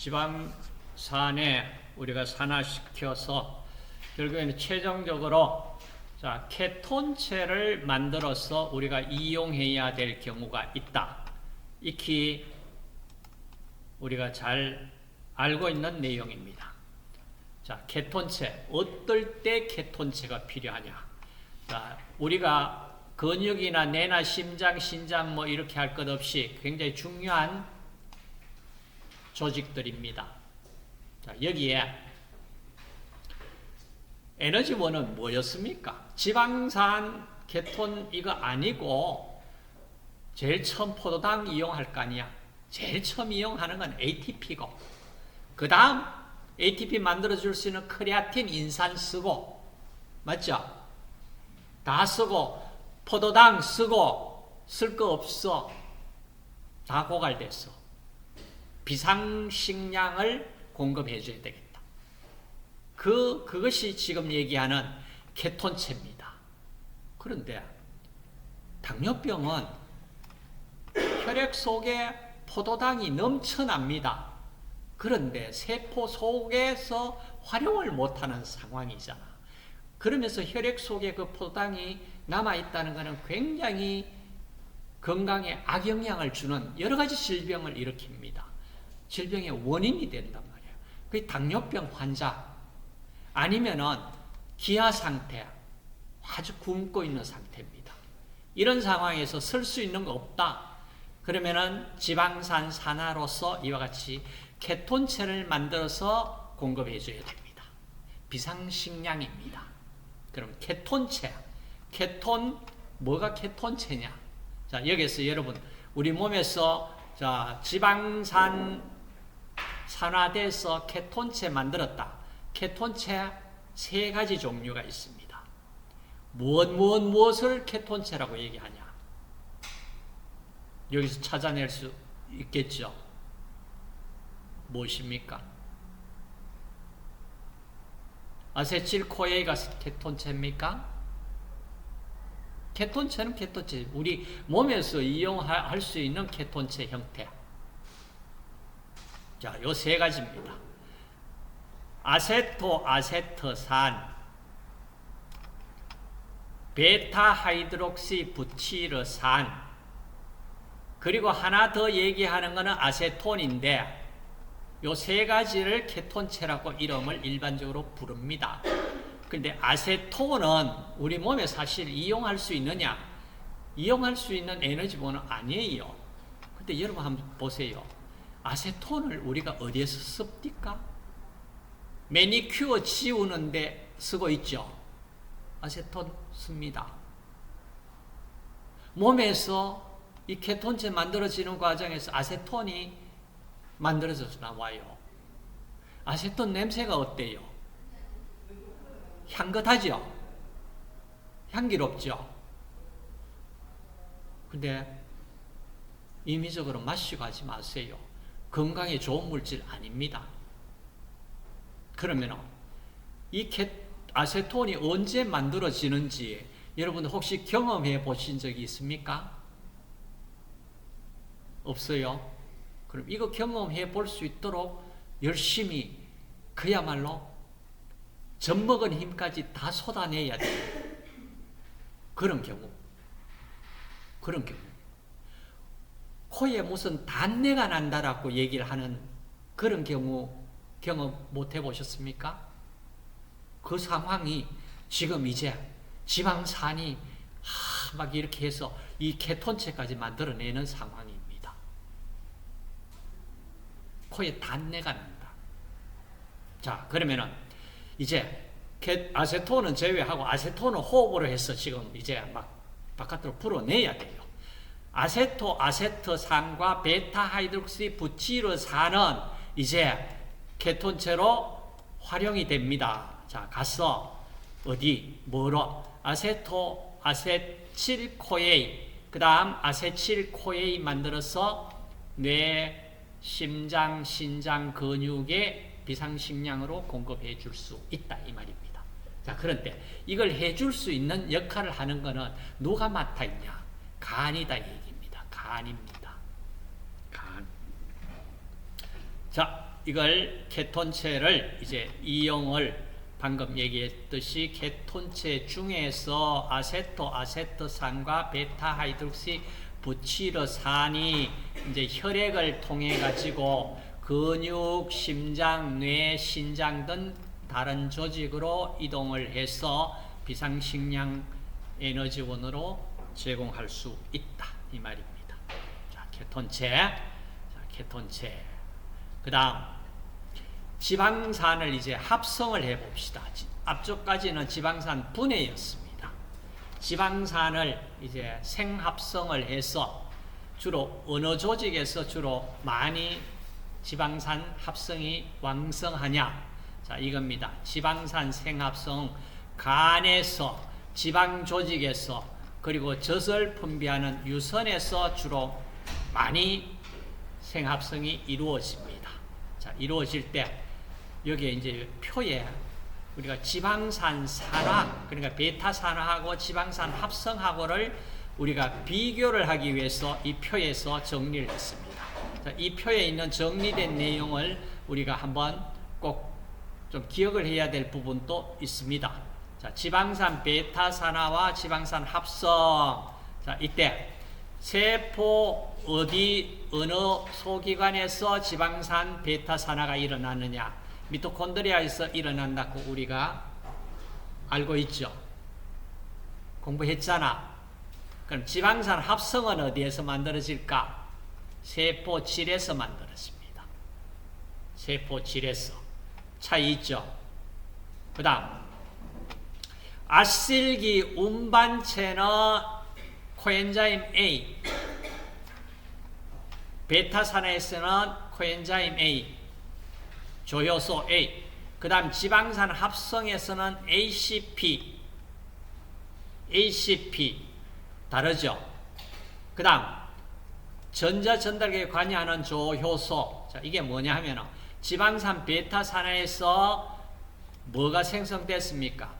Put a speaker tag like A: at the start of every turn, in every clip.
A: 지방산에 우리가 산화시켜서 결국에는 최종적으로 케톤체를 만들어서 우리가 이용해야 될 경우가 있다. 익히 우리가 잘 알고 있는 내용입니다. 케톤체, 어떨 때 케톤체가 필요하냐? 우리가 근육이나 뇌나 심장, 신장 뭐 이렇게 할 것 없이 굉장히 중요한 조직들입니다. 여기에 에너지원은 뭐였습니까? 지방산, 케톤 이거 아니고 제일 처음 포도당 이용할 거 아니야? 제일 처음 이용하는 건 ATP고 그 다음 ATP 만들어줄 수 있는 크레아틴, 인산 쓰고 맞죠? 다 쓰고 포도당 쓰고 쓸 거 없어. 다 고갈됐어. 비상식량을 공급해 줘야 되겠다. 그것이 지금 얘기하는 케톤체입니다. 그런데 당뇨병은 혈액 속에 포도당이 넘쳐납니다. 그런데 세포 속에서 활용을 못하는 상황이잖아. 그러면서 혈액 속에 그 포도당이 남아있다는 것은 굉장히 건강에 악영향을 주는 여러 가지 질병을 일으킵니다. 질병의 원인이 된단 말이에요. 그 당뇨병 환자 아니면은 기아 상태, 아주 굶고 있는 상태입니다. 이런 상황에서 쓸 수 있는 거 없다. 그러면은 지방산 산화로서 이와 같이 케톤체를 만들어서 공급해 줘야 됩니다. 비상식량입니다. 그럼 케톤체, 케톤 뭐가 케톤체냐? 여기서 여러분 우리 몸에서 지방산 산화돼서 케톤체 만들었다. 케톤체 세 가지 종류가 있습니다. 무엇을 케톤체라고 얘기하냐? 여기서 찾아낼 수 있겠죠? 무엇입니까? 아세틸코에이가 케톤체입니까? 케톤체는 케톤체, 우리 몸에서 이용할 수 있는 케톤체 형태. 요 세 가지입니다. 아세토, 아세트산, 베타하이드록시 부티르산, 그리고 하나 더 얘기하는 것은 아세톤인데 요 세 가지를 케톤체라고 이름을 일반적으로 부릅니다. 근데 아세톤은 우리 몸에 사실 이용할 수 있느냐? 이용할 수 있는 에너지원은 아니에요. 근데 여러분 한번 보세요. 아세톤을 우리가 어디에서 씁니까? 매니큐어 지우는데 쓰고 있죠. 아세톤 씁니다. 몸에서 이 케톤체 만들어지는 과정에서 아세톤이 만들어져서 나와요. 아세톤 냄새가 어때요? 향긋하죠? 향기롭죠? 근데 임의적으로 마시고 하지 마세요. 건강에 좋은 물질 아닙니다. 그러면 이 아세톤이 언제 만들어지는지 여러분 혹시 경험해 보신 적이 있습니까? 없어요? 그럼 이거 경험해 볼 수 있도록 열심히 그야말로 젖먹은 힘까지 다 쏟아내야 돼요. 그런 경우. 코에 무슨 단내가 난다라고 얘기를 하는 그런 경우 경험 못 해보셨습니까? 그 상황이 지금 이제 지방산이 막 이렇게 해서 이 케톤체까지 만들어내는 상황입니다. 코에 단내가 난다. 자, 그러면은 이제 아세톤은 제외하고 아세톤은 호흡으로 해서 지금 이제 막 바깥으로 불어내야 돼요. 아세토, 아세트산과 베타하이드록시 부티르산은 이제 케톤체로 활용이 됩니다. 자, 가서 어디 뭐로 아세토, 아세틸코에이, 그 다음 아세틸코에이 만들어서 뇌, 심장, 신장, 근육에 비상식량으로 공급해 줄 수 있다 이 말입니다. 자, 그런데 이걸 해줄 수 있는 역할을 하는 것은 누가 맡아 있냐? 간이다 얘기입니다. 간입니다. 간. 자, 이걸 케톤체를 이제 이용을 방금 얘기했듯이 케톤체 중에서 아세토산과 베타 하이드록시 부티르산이 이제 혈액을 통해 가지고 근육, 심장, 뇌, 신장 등 다른 조직으로 이동을 해서 비상식량 에너지원으로 제공할 수 있다 이 말입니다. 자, 케톤체. 그다음 지방산을 이제 합성을 해봅시다. 앞쪽까지는 지방산 분해였습니다. 지방산을 이제 생합성을 해서 주로 어느 조직에서 주로 많이 지방산 합성이 왕성하냐? 자, 이겁니다. 지방산 생합성 간에서, 지방 조직에서, 그리고 젖을 분비하는 유선에서 주로 많이 생합성이 이루어집니다. 자, 이루어질 때 여기에 이제 표에 우리가 지방산 산화, 그러니까 베타산화하고 지방산 합성하고를 우리가 비교를 하기 위해서 이 표에서 정리를 했습니다. 자, 이 표에 있는 정리된 내용을 우리가 한번 꼭 좀 기억을 해야 될 부분도 있습니다. 자, 지방산 베타산화와 지방산 합성. 자, 이때 세포 어느 소기관에서 지방산 베타산화가 일어나느냐? 미토콘드리아에서 일어난다고 우리가 알고 있죠. 공부했잖아. 그럼 지방산 합성은 어디에서 만들어질까? 세포질에서 만들어집니다. 세포질에서. 차이 있죠. 그 다음 아실기 운반체는 코엔자임 A, 베타산화에서는 코엔자임 A, 조효소 A, 그 다음 지방산 합성에서는 ACP 다르죠. 그 다음 전자전달계에 관여하는 조효소. 자, 이게 뭐냐 하면 지방산 베타산화에서 뭐가 생성됐습니까?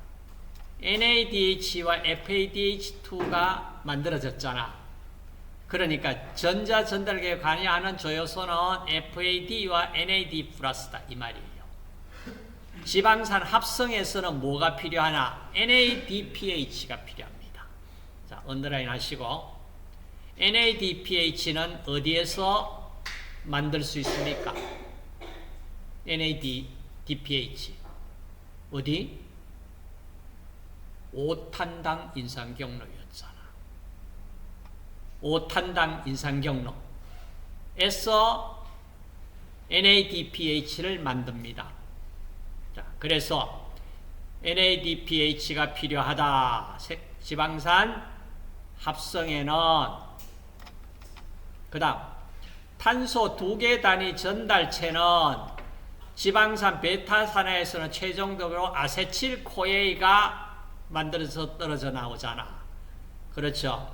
A: NADH와 FADH2가 만들어졌잖아. 그러니까 전자전달계에 관여하는 조효소는 FAD와 NAD 플러스다 이 말이에요. 지방산 합성에서는 뭐가 필요하나? NADPH가 필요합니다. 자, 언더라인 하시고 NADPH는 어디에서 만들 수 있습니까? NADPH 어디? 5탄당 인산경로였잖아. 5탄당 인산경로에서 NADPH를 만듭니다. 자, 그래서 NADPH가 필요하다. 지방산 합성에는 그 다음 탄소 2개 단위 전달체는 지방산 베타산화에서는 최종적으로 아세틸코에가 만들어서 떨어져 나오잖아. 그렇죠?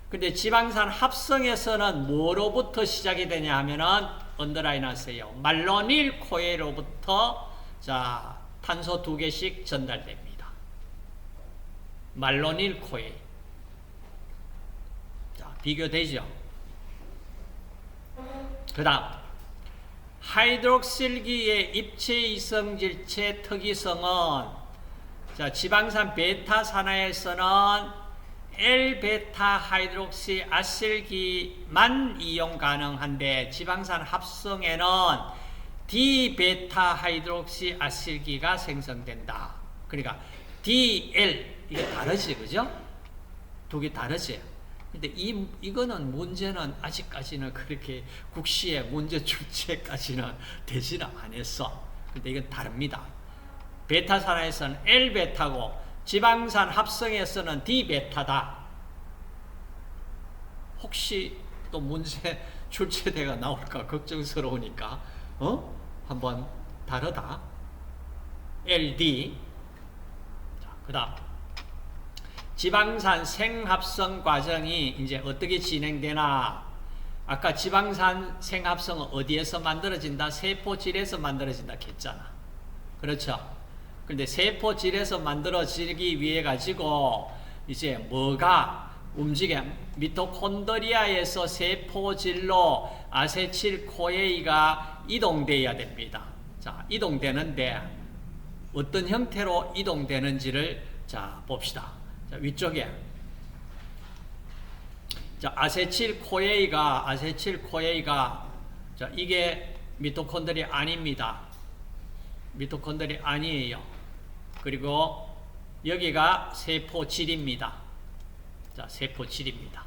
A: 근데 지방산 합성에서는 뭐로부터 시작이 되냐 하면은 언더라인 하세요. 말로닐코에로부터 자, 탄소 2개씩 전달됩니다. 말로닐코에. 자, 비교되죠? 그 다음 하이드록실기의 입체 이성질체 특이성은 자, 지방산 베타산화에서는 L베타 하이드록시 아실기만 이용 가능한데 지방산 합성에는 D베타 하이드록시 아실기가 생성된다. 그러니까 DL 이게 다르지, 그죠? 두 개 다르지. 근데 이거는 문제는 아직까지는 그렇게 국시에 문제 출제까지는 되지는 않았어. 근데 이건 다릅니다. 베타산화에서는 L베타고 지방산 합성에서는 D베타다. 혹시 또 문제 출제대가 나올까 걱정스러우니까 한번 다르다. LD. 자, 그다음 지방산 생합성 과정이 이제 어떻게 진행되나? 아까 지방산 생합성은 어디에서 만들어진다? 세포질에서 만들어진다 했잖아. 그렇죠? 근데 세포질에서 만들어지기 위해 가지고 이제 뭐가 움직임, 미토콘드리아에서 세포질로 아세틸코에이가 이동돼야 됩니다. 자, 이동되는데 어떤 형태로 이동되는지를 자, 봅시다. 자, 위쪽에 자, 아세틸코에이가 자, 이게 미토콘드리아 아닙니다. 미토콘드리아 아니에요. 그리고 여기가 세포질입니다. 자, 세포질입니다.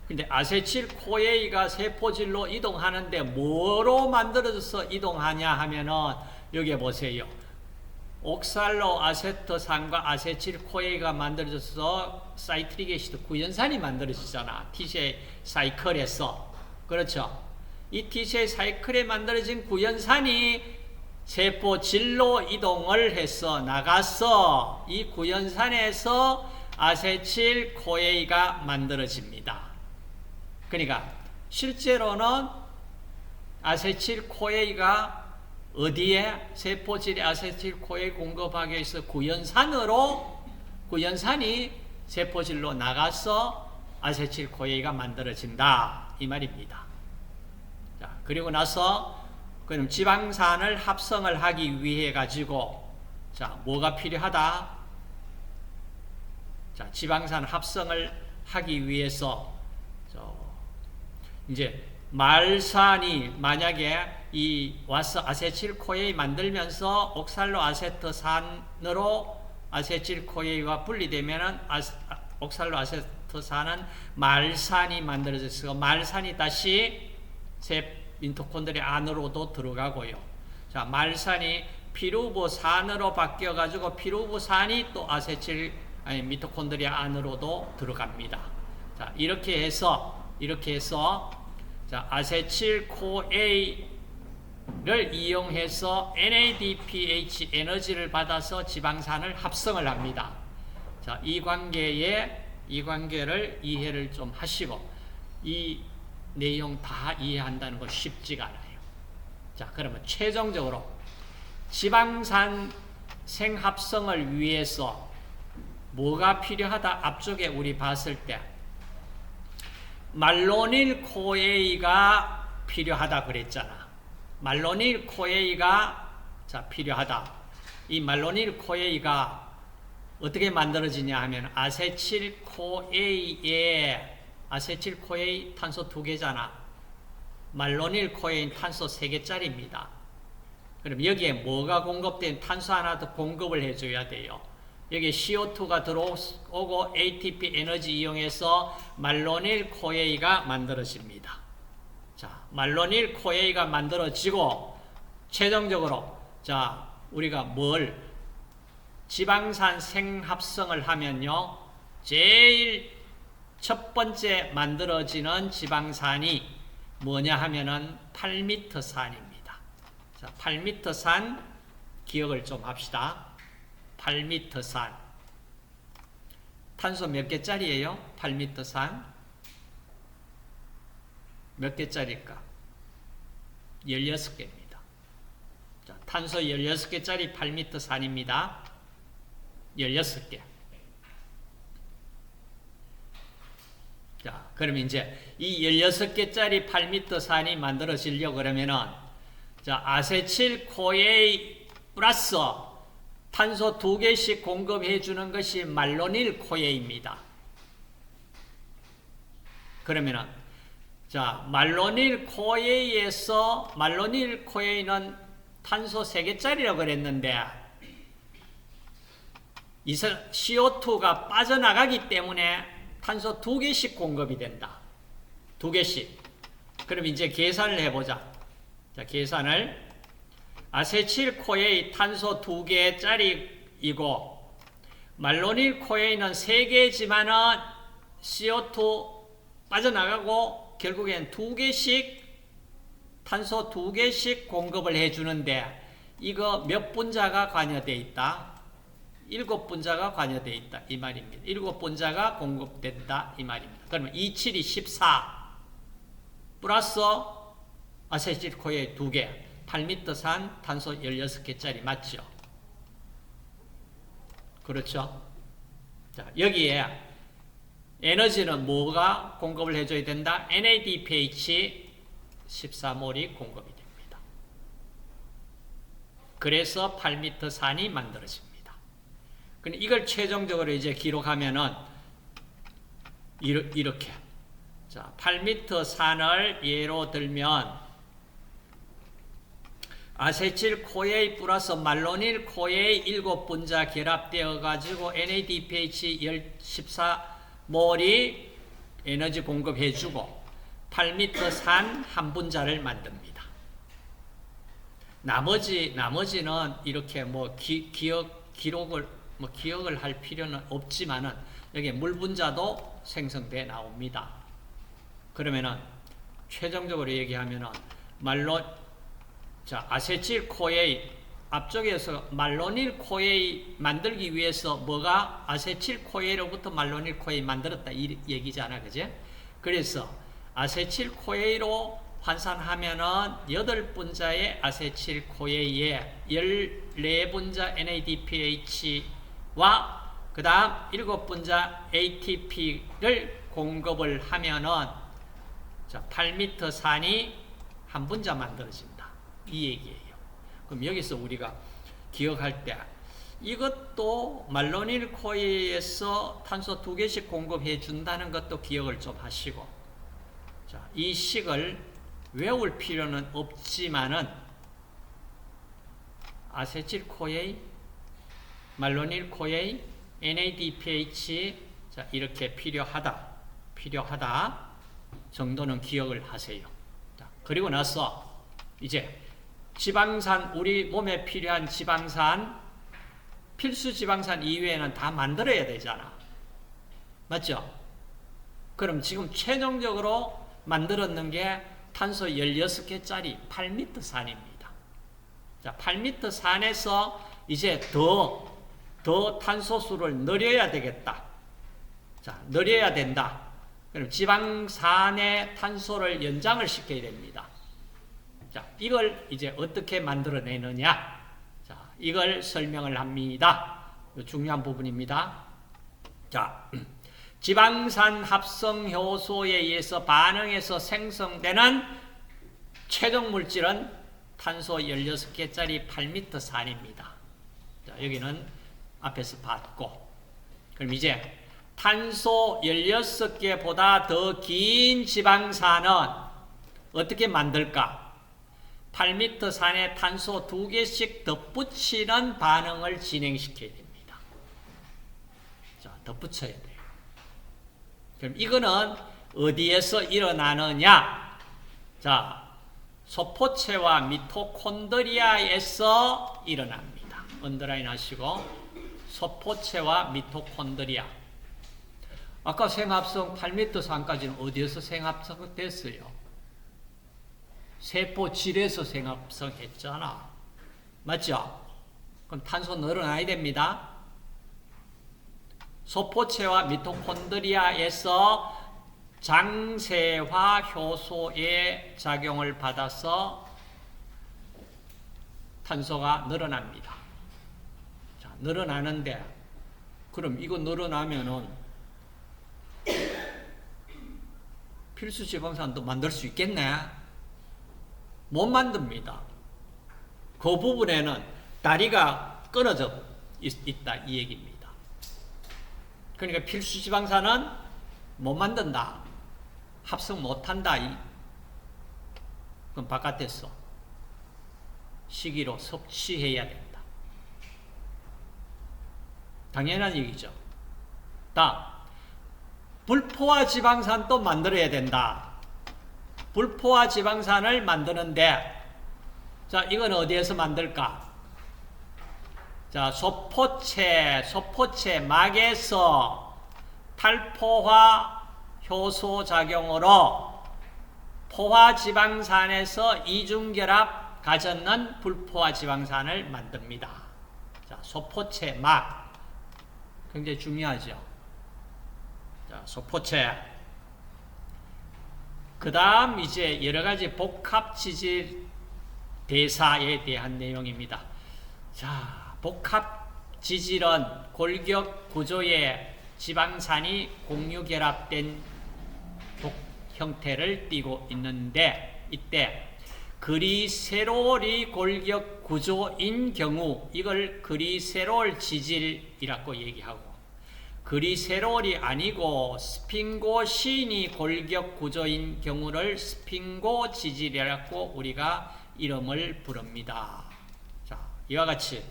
A: 근데 아세틸코에이가 세포질로 이동하는데 뭐로 만들어져서 이동하냐 하면은 여기 보세요. 옥살로 아세트산과 아세틸코에이가 만들어져서 사이트릭 애시드 구연산이 만들어지잖아. TCA 사이클에서. 그렇죠? 이 TCA 사이클에 만들어진 구연산이 세포질로 이동을 해서 나가서 이 구연산에서 아세틸코에이가 만들어집니다. 그러니까 실제로는 아세틸코에이가 어디에 세포질에 아세틸코에이 공급하기 위해서 구연산이 세포질로 나가서 아세틸코에이가 만들어진다 이 말입니다. 자, 그리고 나서 그럼 지방산을 합성을 하기 위해 가지고 자, 뭐가 필요하다? 자, 지방산 합성을 하기 위해서 이제 말산이 만약에 이 와서 아세틸코에이 만들면서 옥살로 아세트산으로 아세틸코에이와 분리되면은 옥살로 아세트산은 말산이 만들어져서 말산이 다시 미토콘드리아 안으로도 들어가고요. 자, 말산이 피루보산으로 바뀌어 가지고 피루보산이 또 미토콘드리아 안으로도 들어갑니다. 자, 이렇게 해서 자, 아세틸코에이를 이용해서 NADPH 에너지를 받아서 지방산을 합성을 합니다. 자, 이 관계를 이해를 좀 하시고 이 내용 다 이해한다는 거 쉽지가 않아요. 자, 그러면 최종적으로 지방산 생합성을 위해서 뭐가 필요하다? 앞쪽에 우리 봤을 때 말로닐코에이가 필요하다 그랬잖아. 말로닐코에이가 자, 필요하다. 이 말로닐코에이가 어떻게 만들어지냐 하면 아세틸코에이 탄소 2개잖아. 말로닐코에인 탄소 3개짜리입니다. 그럼 여기에 뭐가 공급된 탄소 하나 더 공급을 해줘야 돼요. 여기 CO2가 들어오고 ATP 에너지 이용해서 말로닐코에이가 만들어집니다. 자, 말로닐코에이가 만들어지고 최종적으로 자, 우리가 지방산 생합성을 하면요. 제일 첫 번째 만들어지는 지방산이 뭐냐 하면은 8m산입니다. 자, 8m산 기억을 좀 합시다. 8m산. 탄소 몇 개짜리예요? 8m산. 몇 개짜리일까? 16개입니다. 자, 탄소 16개짜리 8m산입니다. 16개. 자, 그러면 이제 이 16개짜리 8m산이 만들어지려고 그러면은 자, 아세틸코에이 플러스 탄소 2개씩 공급해 주는 것이 말로닐코에이입니다. 그러면은 자, 말로닐코에이는 탄소 3개짜리라고 그랬는데 CO2가 빠져나가기 때문에 탄소 2개씩 공급이 된다. 2개씩. 그럼 이제 계산을 해보자. 자, 계산을 아세틸코에이 탄소 2개짜리이고 말로닐코에이는 3개지만은 CO2 빠져나가고 결국엔 2개씩 탄소 2개씩 공급을 해주는데 이거 몇 분자가 관여되어 있다? 7분자가 관여되어 있다 이 말입니다. 7분자가 공급된다 이 말입니다. 그러면 2, 7이 14 플러스 아세틸코에이 2개 8m산 탄소 16개짜리 맞죠? 그렇죠? 자, 여기에 에너지는 뭐가 공급을 해줘야 된다? NADPH 14몰이 공급이 됩니다. 그래서 8m 산이 만들어집니다. 이걸 최종적으로 이제 기록하면은 이렇게. 자, 8m 산을 예로 들면 아세틸 코에이 플러스 말로닐 코에이 7분자 결합되어 가지고 NADPH 14몰이 에너지 공급해 주고 8m 산 한 분자를 만듭니다. 나머지는 이렇게 기억을 할 필요는 없지만은 여기 물 분자도 생성돼 나옵니다. 그러면은 최종적으로 얘기하면은 아세틸 코에이 앞쪽에서 말로닐 코에이 만들기 위해서 뭐가 아세틸 코에이로부터 말로닐 코에이 만들었다 이 얘기잖아, 그지? 그래서 아세틸 코에이로 환산하면은 8분자의 아세틸 코에이에 14분자 NADPH와 그 다음 7분자 ATP를 공급을 하면은 8m 산이 한 분자 만들어진다. 이 얘기예요. 그럼 여기서 우리가 기억할 때 이것도 말로닐 코에이에서 탄소 2개씩 공급해 준다는 것도 기억을 좀 하시고, 이 식을 외울 필요는 없지만은 아세틸 코에이, 말로닐 코에이, NADPH 이렇게 필요하다 정도는 기억을 하세요. 그리고 나서 이제 지방산, 우리 몸에 필요한 지방산, 필수 지방산 이외에는 다 만들어야 되잖아. 맞죠? 그럼 지금 최종적으로 만들었는 게 탄소 16개짜리 8m 산입니다. 8m 산에서 이제 더 탄소수를 늘려야 되겠다. 늘려야 된다. 그럼 지방산의 탄소를 연장을 시켜야 됩니다. 이걸 이제 어떻게 만들어내느냐? 이걸 설명을 합니다. 중요한 부분입니다. 지방산 합성 효소에 의해서 반응해서 생성되는 최종 물질은 탄소 16개짜리 8m 산입니다. 여기는 앞에서 봤고, 그럼 이제 탄소 16개보다 더 긴 지방산은 어떻게 만들까? 8m 산에 탄소 2개씩 덧붙이는 반응을 진행시켜야 됩니다. 덧붙여야 돼요. 그럼 이거는 어디에서 일어나느냐? 소포체와 미토콘드리아에서 일어납니다. 언더라인 하시고, 소포체와 미토콘드리아. 아까 생합성 8m 산까지는 어디에서 생합성됐어요? 세포질에서 생합성했잖아. 맞죠? 그럼 탄소 늘어나야 됩니다. 소포체와 미토콘드리아에서 장세화 효소의 작용을 받아서 탄소가 늘어납니다. 늘어나는데, 그럼 이거 늘어나면은 필수 지방산도 만들 수 있겠네? 못 만듭니다. 그 부분에는 다리가 끊어져 있다 이 얘기입니다. 그러니까 필수 지방산은 못 만든다. 합성 못한다. 그럼 바깥에서 식이로 섭취해야 된다. 당연한 얘기죠. 불포화 지방산도 만들어야 된다. 불포화 지방산을 만드는데, 이건 어디에서 만들까? 소포체 막에서 탈포화 효소 작용으로 포화 지방산에서 이중결합 가졌는 불포화 지방산을 만듭니다. 소포체 막. 굉장히 중요하죠. 소포체. 그 다음 이제 여러가지 복합지질 대사에 대한 내용입니다. 복합지질은 골격 구조의 지방산이 공유 결합된 독 형태를 띠고 있는데 이때 그리세롤이 골격 구조인 경우 이걸 그리세롤 지질이라고 얘기하고 그리세롤이 아니고 스핑고신이 골격 구조인 경우를 스핑고 지질이라고 우리가 이름을 부릅니다. 자, 이와 같이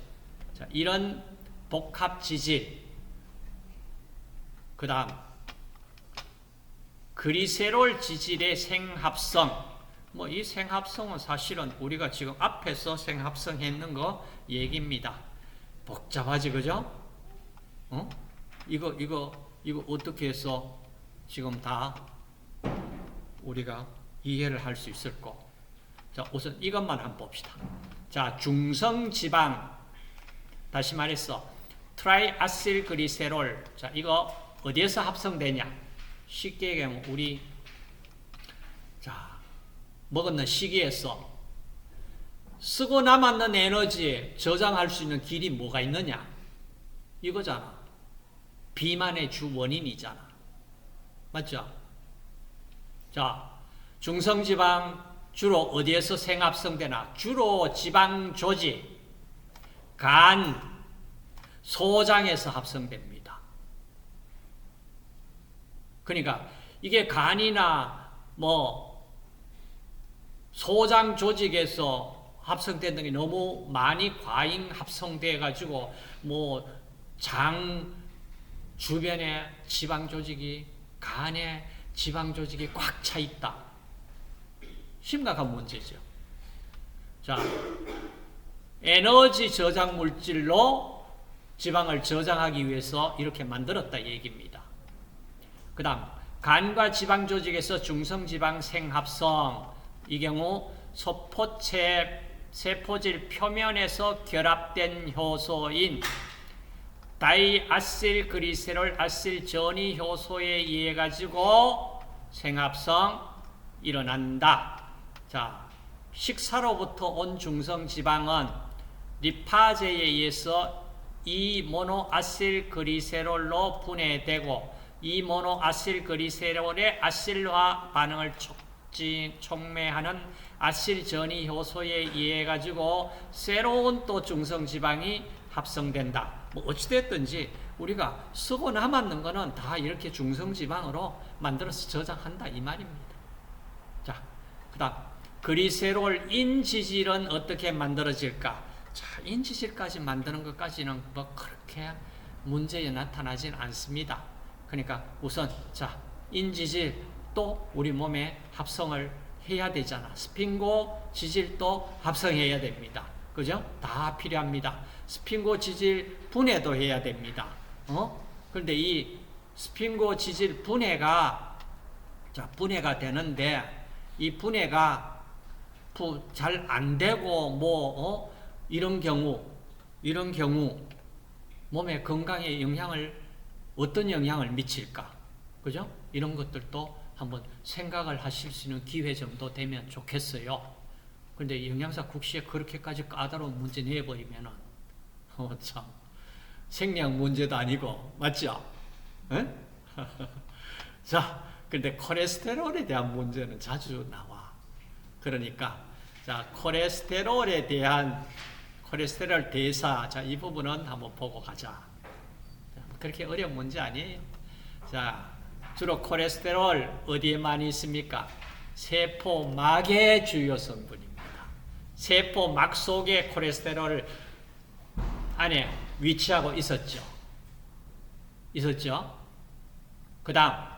A: 자, 이런 복합 지질 그 다음 그리세롤 지질의 생합성 뭐 이 생합성은 사실은 우리가 지금 앞에서 생합성 했는 거 얘기입니다. 복잡하지 그죠? 이거 어떻게 해서 지금 다 우리가 이해를 할 수 있을 거. 자, 우선 이것만 한번 봅시다. 자, 중성지방 다시 말해서 트라이아실그리세롤 자, 이거 어디에서 합성되냐? 쉽게 얘기하면 우리 자, 먹었는 식이에서 쓰고 남았는 에너지 저장할 수 있는 길이 뭐가 있느냐? 이거잖아. 비만의 주 원인이잖아. 맞죠? 자, 중성지방 주로 어디에서 생합성되나? 주로 지방조직, 간, 소장에서 합성됩니다. 그러니까 이게 간이나 뭐 소장 조직에서 합성되는 게 너무 많이 과잉 합성돼 가지고 뭐 장 주변에 지방 조직이 간에 지방 조직이 꽉 차 있다. 심각한 문제죠. 자, 에너지 저장 물질로 지방을 저장하기 위해서 이렇게 만들었다 얘기입니다. 그 다음 간과 지방 조직에서 중성지방 생합성 이 경우 소포체 세포질 표면에서 결합된 효소인 다이아실그리세롤 아실전이 효소에 의해 가지고 생합성 일어난다. 자, 식사로부터 온 중성지방은 리파제에 의해서 이 모노아실그리세롤로 분해되고 이 모노아실그리세롤의 아실화 반응을 촉매하는 아실전이 효소에 의해 가지고 새로운 또 중성지방이 합성된다. 뭐 어찌됐든지 우리가 쓰고 남았는 거는 다 이렇게 중성지방으로 만들어서 저장한다 이 말입니다. 자, 그 다음 그리세롤 인지질은 어떻게 만들어질까? 자, 인지질까지 만드는 것까지는 뭐 그렇게 문제에 나타나진 않습니다. 그러니까 우선 자, 인지질 또 우리 몸에 합성을 해야 되잖아. 스핑고 지질도 합성해야 됩니다. 그죠? 다 필요합니다. 스핑고 지질 분해도 해야 됩니다. 그런데 이 스핑고 지질 분해가 자, 분해가 되는데 이 분해가 잘 안 되고 뭐 이런 경우 몸의 건강에 어떤 영향을 미칠까? 그죠? 이런 것들도 한번 생각을 하실 수 있는 기회 정도 되면 좋겠어요. 그런데 영양사 국시에 그렇게까지 까다로운 문제 내버리면은 참 생량 문제도 아니고 맞죠? 자, 근데 콜레스테롤에 대한 문제는 자주 나와. 그러니까 자, 콜레스테롤에 대한 콜레스테롤 대사 자, 이 부분은 한번 보고 가자. 그렇게 어려운 문제 아니에요. 자, 주로 콜레스테롤 어디에 많이 있습니까? 세포막의 주요 성분입니다. 세포막 속에 콜레스테롤 안에 위치하고 있었죠. 그 다음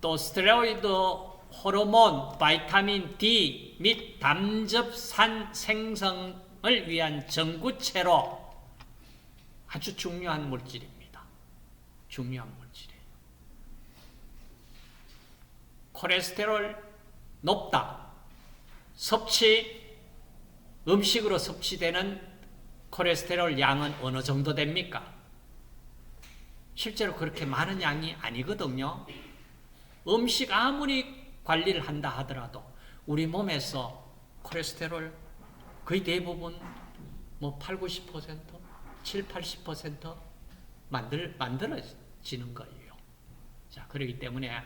A: 또 스테로이드 호르몬, 바이타민 D 및 담즙산 생성을 위한 전구체로 아주 중요한 물질입니다. 중요한 물질이에요. 콜레스테롤 높다. 음식으로 섭취되는 콜레스테롤 양은 어느 정도 됩니까? 실제로 그렇게 많은 양이 아니거든요. 음식 아무리 관리를 한다 하더라도 우리 몸에서 콜레스테롤 거의 대부분 뭐 8, 90%, 7, 80% 만들어지는 거예요. 자, 그렇기 때문에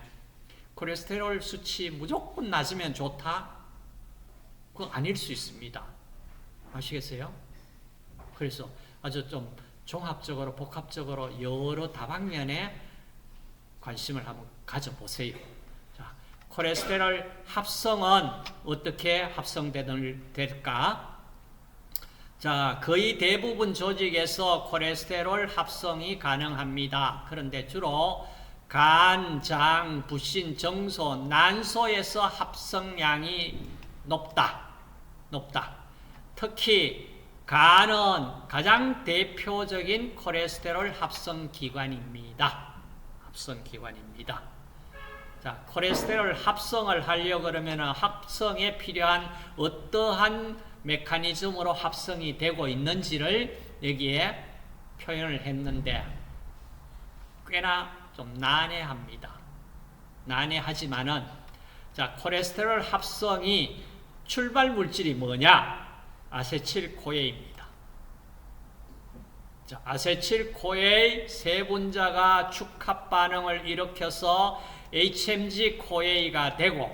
A: 콜레스테롤 수치 무조건 낮으면 좋다? 그건 아닐 수 있습니다. 아시겠어요? 그래서 아주 좀 종합적으로 복합적으로 여러 다방면에 관심을 한번 가져보세요. 자, 콜레스테롤 합성은 어떻게 합성될까? 자, 거의 대부분 조직에서 콜레스테롤 합성이 가능합니다. 그런데 주로 간, 장, 부신, 정소, 난소에서 합성량이 높다. 특히 간은 가장 대표적인 콜레스테롤 합성기관입니다. 자, 콜레스테롤 합성을 하려고 그러면 합성에 필요한 어떠한 메커니즘으로 합성이 되고 있는지를 여기에 표현을 했는데 꽤나 좀 난해하지만은 자, 콜레스테롤 합성이 출발 물질이 뭐냐? 아세틸코에입니다. 자, 아세틸코에 세 분자가 축합 반응을 일으켜서 HMG-CoA가 되고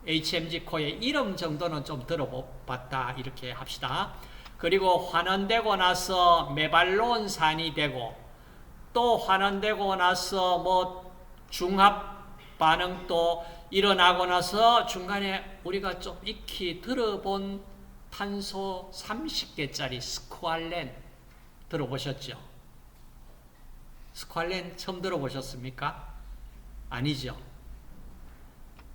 A: HMG-CoA 이름 정도는 좀 들어봤다 이렇게 합시다. 그리고 환원되고 나서 메발론산이 되고 또 환원되고 나서 뭐 중합 반응도 일어나고 나서 중간에 우리가 좀 익히 들어본 탄소 30개짜리 스쿠알렌 들어보셨죠? 스쿠알렌 처음 들어보셨습니까? 아니죠.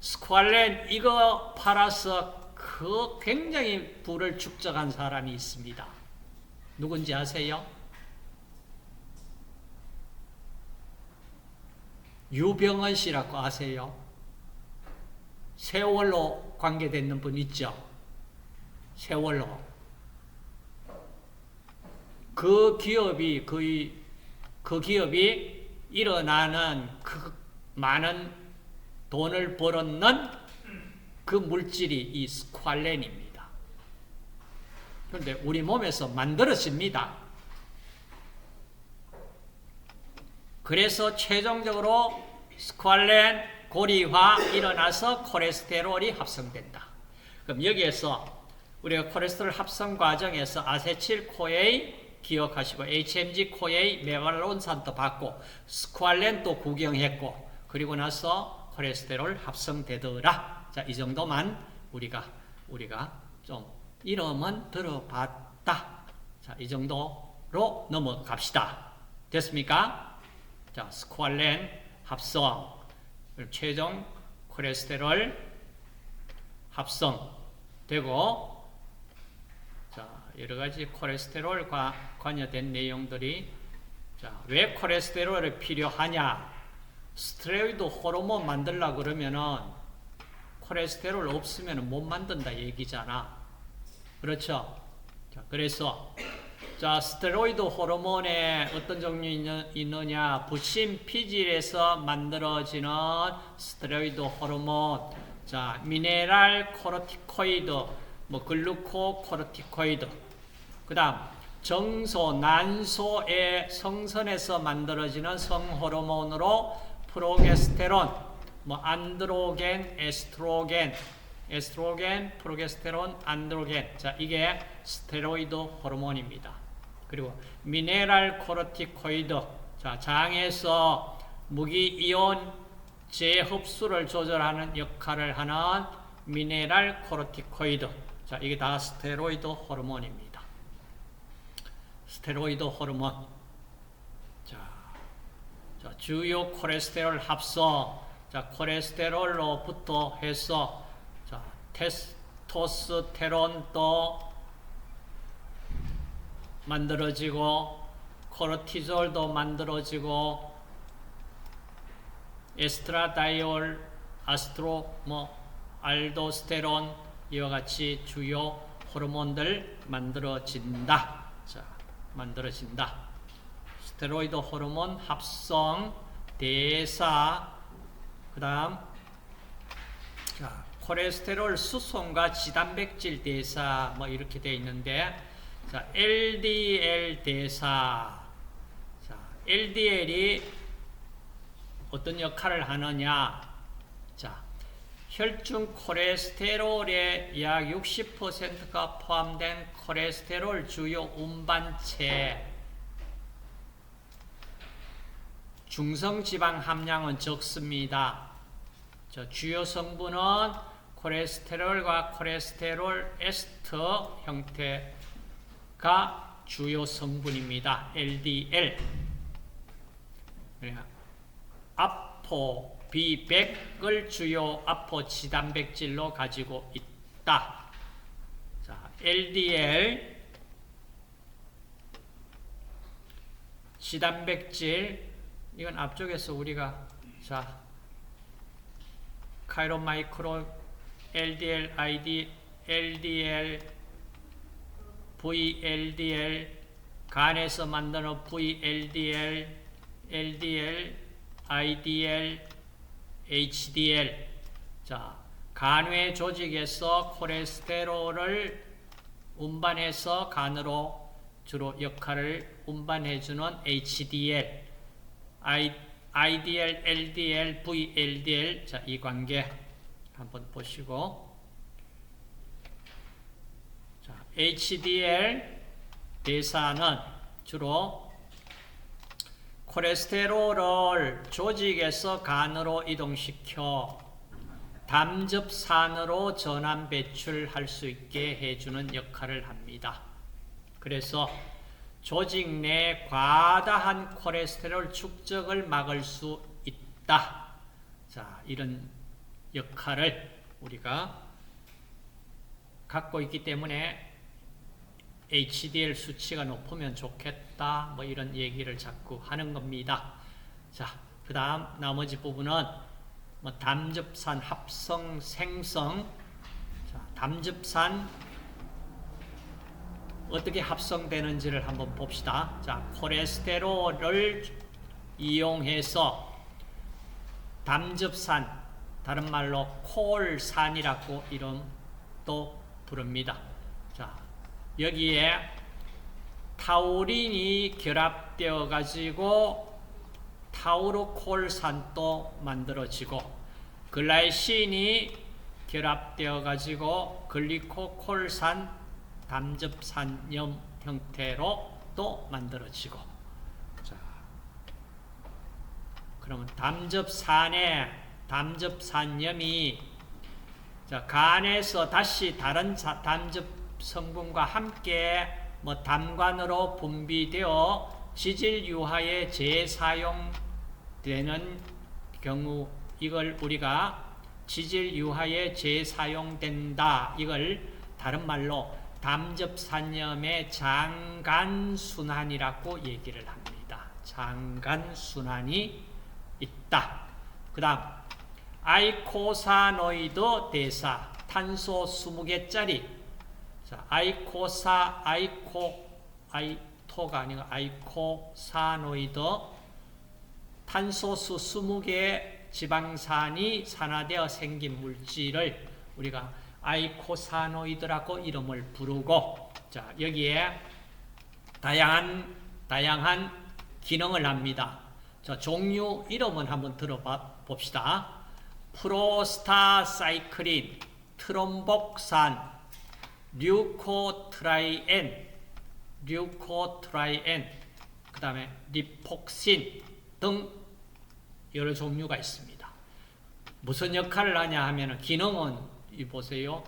A: 스쿠알렌 이거 팔아서 그 굉장히 부를 축적한 사람이 있습니다. 누군지 아세요? 유병헌 씨라고 아세요? 세월호 관계되는 분 있죠? 세월호. 그 기업이 일어나는 그 많은 돈을 벌었는 그 물질이 이 스쿠알렌입니다. 그런데 우리 몸에서 만들어집니다. 그래서 최종적으로 스쿠알렌 고리화 일어나서 콜레스테롤이 합성된다. 그럼 여기에서 우리가 콜레스테롤 합성 과정에서 아세틸코에 기억하시고 HMG-CoA 메발론산도 받고 스쿠알렌도 구경했고 그리고 나서 콜레스테롤 합성되더라. 자, 이 정도만 우리가 좀 이름은 들어봤다. 자, 이 정도로 넘어갑시다. 됐습니까? 자, 스쿠알렌 합성 최종 콜레스테롤 합성되고 자, 여러 가지 콜레스테롤과 관여된 내용들이 자, 왜 콜레스테롤이 필요하냐? 스테로이드 호르몬 만들려고 그러면은 콜레스테롤 없으면 못 만든다 얘기잖아. 그렇죠? 자, 그래서 자, 스테로이드 호르몬에 어떤 종류 있느냐? 부신 피질에서 만들어지는 스테로이드 호르몬. 자, 미네랄 코르티코이드, 뭐 글루코코르티코이드. 그다음 정소, 난소의 성선에서 만들어지는 성호르몬으로 프로게스테론, 뭐 안드로겐, 에스트로겐, 프로게스테론, 안드로겐. 자, 이게 스테로이드 호르몬입니다. 그리고 미네랄 코르티코이드. 자, 장에서 무기이온 재흡수를 조절하는 역할을 하는 미네랄 코르티코이드. 자, 이게 다 스테로이드 호르몬입니다. 스테로이드 호르몬. 자, 주요 콜레스테롤 합성. 자, 콜레스테롤로부터 해서 자, 테스토스테론도 만들어지고 코르티졸도 만들어지고 에스트라다이올, 알도스테론 이와 같이 주요 호르몬들 만들어진다. 자, 만들어진다. 스테로이드 호르몬 합성, 대사, 그 다음 자, 콜레스테롤 수송과 지단백질 대사 뭐 이렇게 되어 있는데 자, LDL 대사. 자, LDL이 어떤 역할을 하느냐? 자, 혈중 콜레스테롤의 약 60%가 포함된 콜레스테롤 주요 운반체 중성지방 함량은 적습니다. 주요 성분은 콜레스테롤과 콜레스테롤 에스터 형태가 주요 성분입니다. LDL. 아포 B100을 주요 아포 지단백질로 가지고 있다. 자, LDL 지단백질 이건 앞쪽에서 우리가 자 카이로마이크로 LDL, LDL, VLDL 간에서 만드는 VLDL, LDL, IDL, HDL. 자, 간외 조직에서 콜레스테롤을 운반해서 간으로 주로 역할을 운반해주는 HDL, IDL, LDL, VLDL. 자, 이 관계 한번 보시고. 자, HDL 대사는 주로 콜레스테롤을 조직에서 간으로 이동시켜 담즙산으로 전환 배출할 수 있게 해주는 역할을 합니다. 그래서 조직 내 과다한 콜레스테롤 축적을 막을 수 있다. 자, 이런 역할을 우리가 갖고 있기 때문에 HDL 수치가 높으면 좋겠다. 뭐 이런 얘기를 자꾸 하는 겁니다. 자, 그 다음 나머지 부분은 뭐 담즙산 합성 생성. 자, 담즙산 어떻게 합성되는지를 한번 봅시다. 자, 콜레스테롤을 이용해서 담즙산, 다른 말로 콜산이라고 이름도 부릅니다. 자, 여기에 타우린이 결합되어 가지고 타우로콜산도 만들어지고 글라이신이 결합되어 가지고 글리코콜산 담즙산염 형태로 또 만들어지고. 자, 그러면 담즙산염이 자, 간에서 다시 다른 담즙 성분과 함께 뭐 담관으로 분비되어 지질 유화에 재사용되는 경우 이걸 우리가 지질 유화에 재사용된다. 이걸 다른 말로 담즙산염의 장간순환이라고 얘기를 합니다. 장간순환이 있다. 그 다음 아이코사노이드 대사 탄소 20개짜리. 자, 아이토가 아니고 아이코사노이드 탄소수 20개 지방산이 산화되어 생긴 물질을 우리가 아이코사노이드라고 이름을 부르고. 자, 여기에 다양한 기능을 합니다. 자, 종류 이름은 한번 들어봅시다. 프로스타사이클린, 트롬복산, 류코트라이엔, 그 다음에 리폭신 등 여러 종류가 있습니다. 무슨 역할을 하냐 하면 기능은 보세요.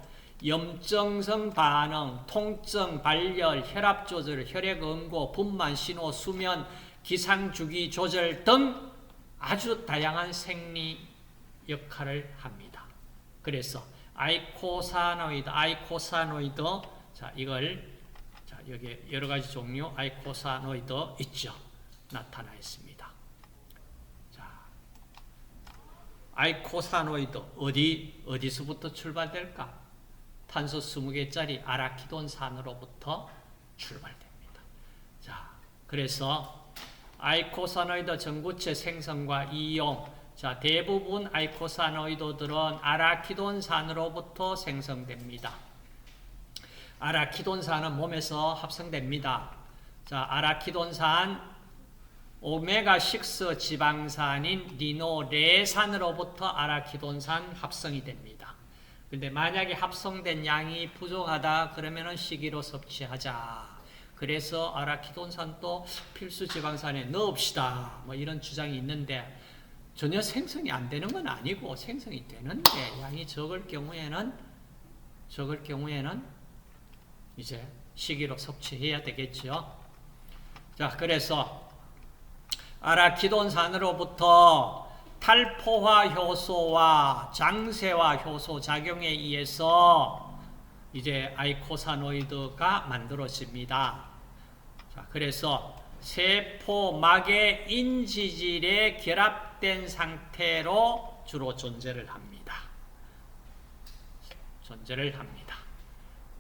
A: 염증성 반응, 통증, 발열, 혈압 조절, 혈액 응고, 분만, 신호, 수면, 기상주기 조절 등 아주 다양한 생리 역할을 합니다. 그래서 아이코사노이드, 자, 이걸, 자, 여기 여러 가지 종류 아이코사노이드 있죠. 나타나 있습니다. 자, 아이코사노이드, 어디서부터 출발될까? 탄소 20개짜리 아라키돈산으로부터 출발됩니다. 자, 그래서 아이코사노이드 전구체 생성과 이용. 자, 대부분 아이코사노이드들은 아라키돈산으로부터 생성됩니다. 아라키돈산은 몸에서 합성됩니다. 자, 아라키돈산 오메가6 지방산인 리노레산으로부터 아라키돈산 합성이 됩니다. 근데 만약에 합성된 양이 부족하다 그러면은 식이로 섭취하자. 그래서 아라키돈산도 필수 지방산에 넣읍시다. 뭐 이런 주장이 있는데 전혀 생성이 안 되는 건 아니고 생성이 되는데 양이 적을 경우에는 이제 식이로 섭취해야 되겠죠. 자, 그래서 아라키돈산으로부터 탈포화 효소와 장세화 효소 작용에 의해서 이제 아이코사노이드가 만들어집니다. 자, 그래서 세포막의 인지질에 결합된 상태로 주로 존재를 합니다.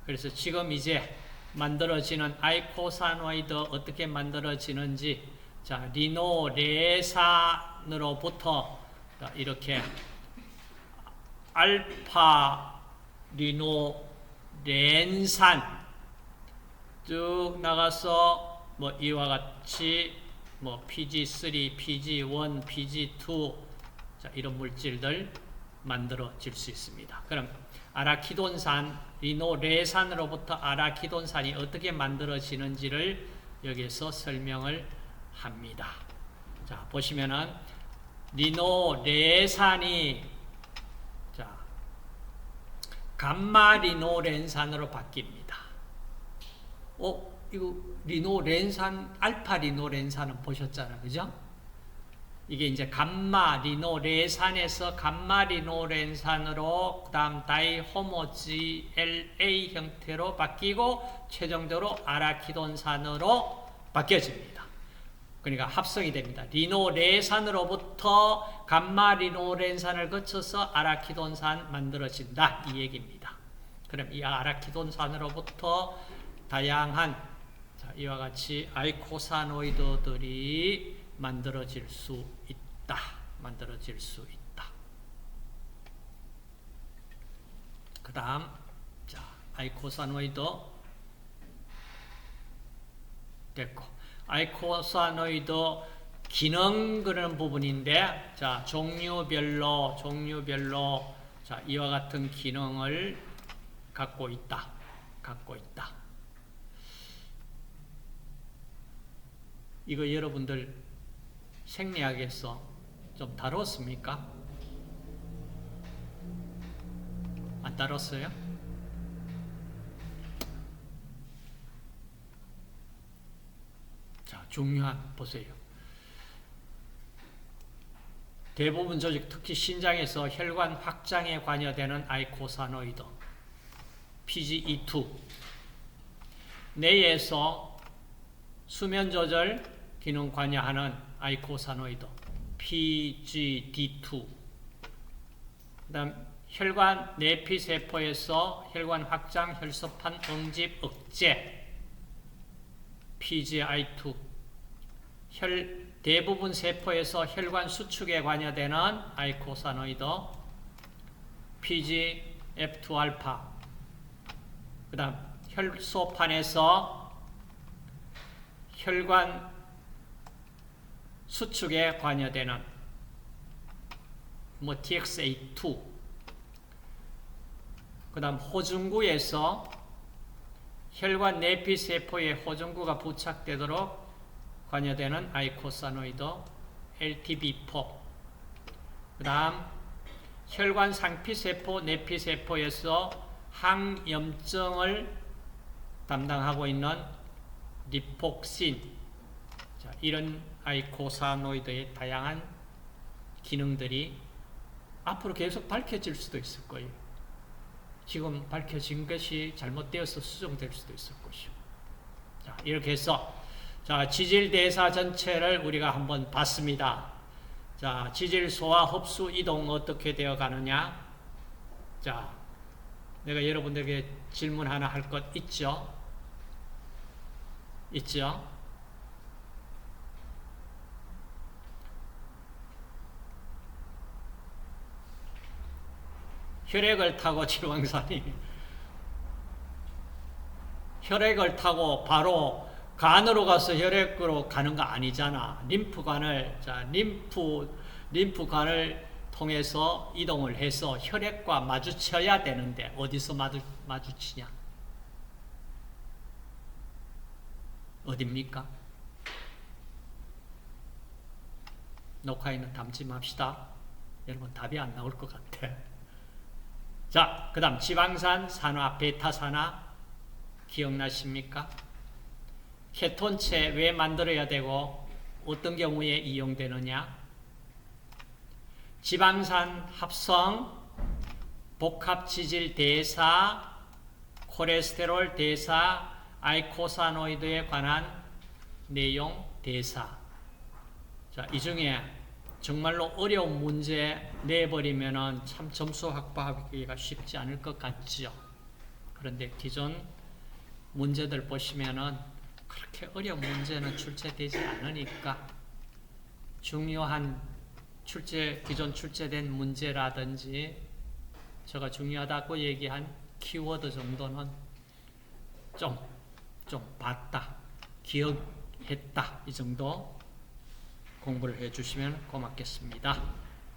A: 그래서 지금 이제 만들어지는 아이코사노이드 어떻게 만들어지는지, 자, 리노레산으로부터 이렇게 알파 리노렌산 쭉 나가서 뭐 이와 같이 뭐 PG3, PG1, PG2 자, 이런 물질들 만들어질 수 있습니다. 그럼 아라키돈산, 리노레산으로부터 아라키돈산이 어떻게 만들어지는지를 여기서 설명을 합니다. 자, 보시면은 리노레산이 자, 감마리노렌산으로 바뀝니다. 이거 리노렌산, 알파 리노렌산은 보셨잖아요. 그죠? 이게 이제 감마 리노레산에서 감마 리노렌산으로 그다음 다이호모 GLA 형태로 바뀌고 최종적으로 아라키돈산으로 바뀌어집니다. 그러니까 합성이 됩니다. 리노레산으로부터 감마 리노렌산을 거쳐서 아라키돈산 만들어진다 이 얘기입니다. 그럼 이 아라키돈산으로부터 다양한 자, 이와 같이 아이코사노이드들이 만들어질 수 있다. 그 다음, 자, 아이코사노이드 됐고, 아이코사노이드 기능 그런 부분인데, 자, 종류별로, 자, 이와 같은 기능을 갖고 있다. 이거 여러분들 생리학에서 좀 다뤘습니까? 안 다뤘어요? 자, 중요한 보세요. 대부분 조직, 특히 신장에서 혈관 확장에 관여되는 아이코사노이드 PGE2, 뇌에서 수면 조절 기능 관여하는 아이코사노이드 PGD2, 그 다음 혈관 내피세포에서 혈관 확장, 혈소판 응집 억제 PGI2, 대부분 세포에서 혈관 수축에 관여되는 아이코사노이드 PGF2알파, 그 다음 혈소판에서 혈관 수축에 관여되는 뭐 TXA2, 그 다음 호중구에서 혈관 내피세포에 호중구가 부착되도록 관여되는 아이코사노이드 LTB4, 그 다음 혈관 상피세포, 내피세포에서 항염증을 담당하고 있는 리폭신, 자, 이런 아이코사노이드의 다양한 기능들이 앞으로 계속 밝혀질 수도 있을 거예요. 지금 밝혀진 것이 잘못되어서 수정될 수도 있을 것이고. 자, 이렇게 해서 자, 지질 대사 전체를 우리가 한번 봤습니다. 자, 지질 소화 흡수 이동 어떻게 되어 가느냐? 자, 내가 여러분들에게 질문 하나 할 것 있죠? 혈액을 타고 지방산이 혈액을 타고 바로 간으로 가서 혈액으로 가는 거 아니잖아. 림프관을 통해서 이동을 해서 혈액과 마주쳐야 되는데 어디서 마주치냐? 어딥니까? 녹화에는 담지 맙시다. 여러분 답이 안 나올 것 같아. 자, 그 다음 지방산, 산화, 베타산화 기억나십니까? 케톤체 왜 만들어야 되고 어떤 경우에 이용되느냐? 지방산 합성, 복합지질 대사, 콜레스테롤 대사, 아이코사노이드에 관한 내용 대사. 자, 이 중에 정말로 어려운 문제 내버리면은 참 점수 확보하기가 쉽지 않을 것 같지요. 그런데 기존 문제들 보시면은 그렇게 어려운 문제는 출제되지 않으니까 중요한 기존 출제된 문제라든지 제가 중요하다고 얘기한 키워드 정도는 좀 봤다, 기억했다 이 정도 공부를 해주시면 고맙겠습니다.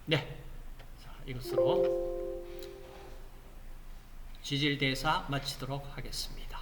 A: 네, 자, 이것으로 지질대사 마치도록 하겠습니다.